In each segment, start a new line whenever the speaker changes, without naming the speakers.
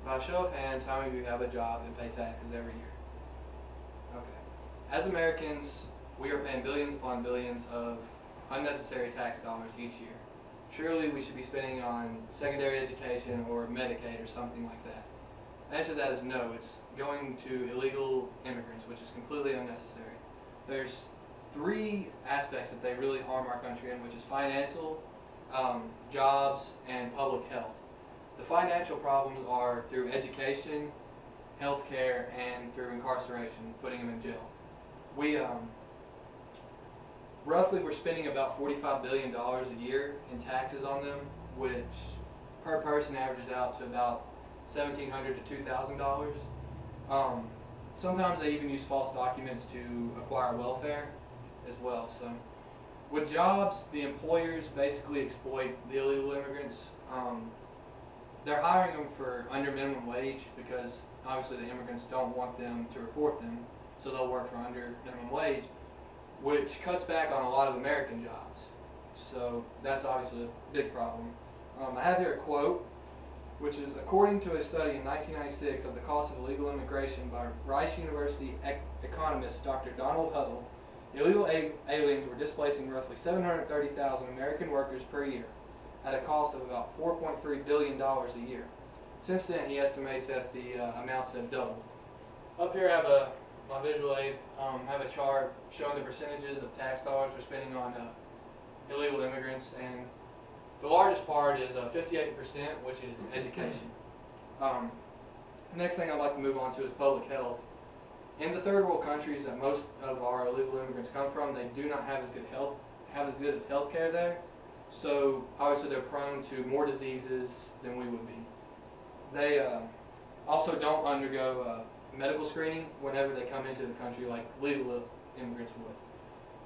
By show of hands, how many of you have a job and pay taxes every year? Okay. As Americans, we are paying billions upon billions of unnecessary tax dollars each year. Surely we should be spending on secondary education or Medicaid or something like that. The answer to that is no. It's going to illegal immigrants, which is completely unnecessary. There's three aspects that they really harm our country in, which is financial, jobs, and public health. The financial problems are through education, healthcare, and through incarceration, putting them in jail. We roughly we're spending about $45 billion a year in taxes on them, which per person averages out to about $1,700 to $2,000. Sometimes they even use false documents to acquire welfare as well. So with jobs, the employers basically exploit the illegal immigrants. They're hiring them for under minimum wage because obviously the immigrants don't want them to report them, so they'll work for under minimum wage, which cuts back on a lot of American jobs. So that's obviously a big problem. I have here a quote, which is, according to a study in 1996 of the cost of illegal immigration by Rice University economist Dr. Donald Huddle, illegal aliens were displacing roughly 730,000 American workers per year at a cost of about $4.3 billion a year. Since then, he estimates that the amounts have doubled. Up here I have my visual aid, have a chart showing the percentages of tax dollars we're spending on illegal immigrants, and the largest part is 58%, which is education. Next thing I'd like to move on to is public health. In the third world countries that most of our illegal immigrants come from, they do not have as good health care there. So obviously they're prone to more diseases than we would be. They also don't undergo medical screening whenever they come into the country like legal immigrants would.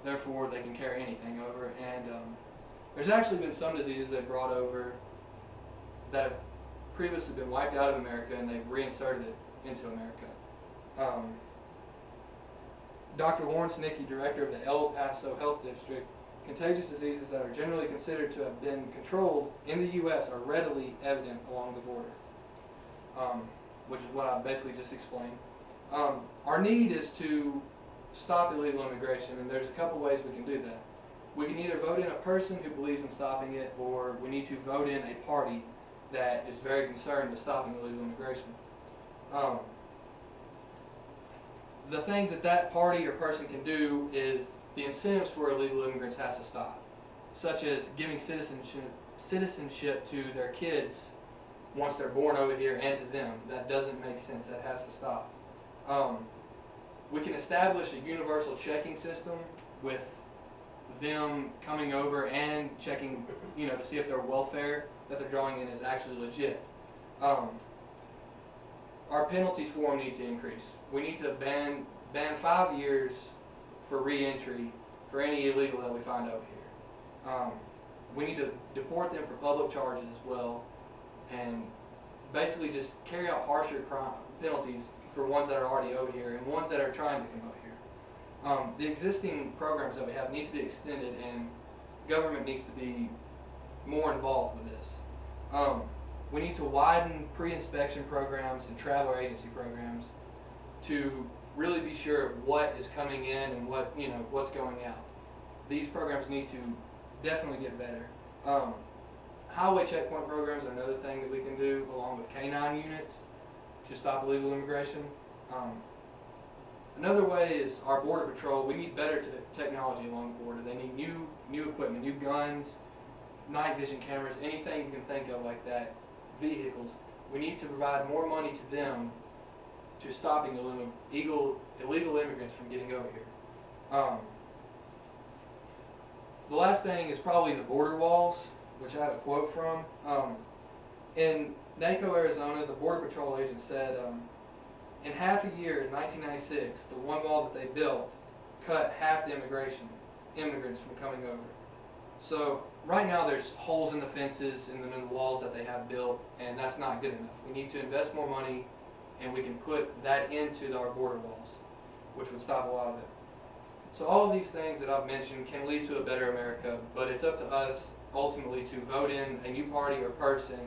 Therefore, they can carry anything over. And there's actually been some diseases they brought over that have previously been wiped out of America, and they've reinserted it into America. Dr. Lawrence Nickey, director of the El Paso Health District, contagious diseases that are generally considered to have been controlled in the U.S. are readily evident along the border, which is what I basically just explained. Our need is to stop illegal immigration, and there's a couple ways we can do that. We can either vote in a person who believes in stopping it, or we need to vote in a party that is very concerned with stopping illegal immigration. The things that party or person can do is the incentives for illegal immigrants has to stop, such as giving citizenship to their kids once they're born over here and to them. That doesn't make sense. That has to stop. We can establish a universal checking system with them coming over and checking, to see if their welfare that they're drawing in is actually legit. Our penalties for them need to increase. We need to ban 5 years for re-entry for any illegal that we find over here. We need to deport them for public charges as well, and basically just carry out harsher penalties for ones that are already over here and ones that are trying to come over here. The existing programs that we have need to be extended, and government needs to be more involved with this. We need to widen pre-inspection programs and travel agency programs to really be sure of what is coming in and what's going out. These programs need to definitely get better. Highway checkpoint programs are another thing that we can do, along with K-9 units, to stop illegal immigration. Another way is our border patrol. We need better technology along the border. They need new equipment, new guns, night vision cameras, anything you can think of like that, vehicles. We need to provide more money to them to stopping illegal immigrants from getting over here. The last thing is probably the border walls, which I have a quote from. In NACO, Arizona, the Border Patrol agent said, in half a year in 1996, the one wall that they built cut half the immigrants from coming over. So right now there's holes in the fences and in the walls that they have built, and that's not good enough. We need to invest more money, and we can put that into our border walls, which would stop a lot of it. So all of these things that I've mentioned can lead to a better America, but it's up to us ultimately to vote in a new party or person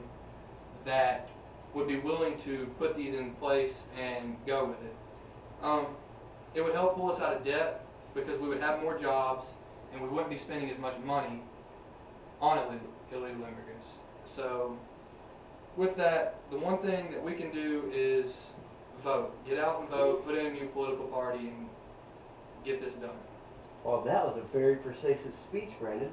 that would be willing to put these in place and go with it. It would help pull us out of debt because we would have more jobs and we wouldn't be spending as much money on illegal immigrants. So with that, the one thing that we can do is vote. Get out and vote, put in a new political party, and get this done.
Well, that was a very persuasive speech, Brandon.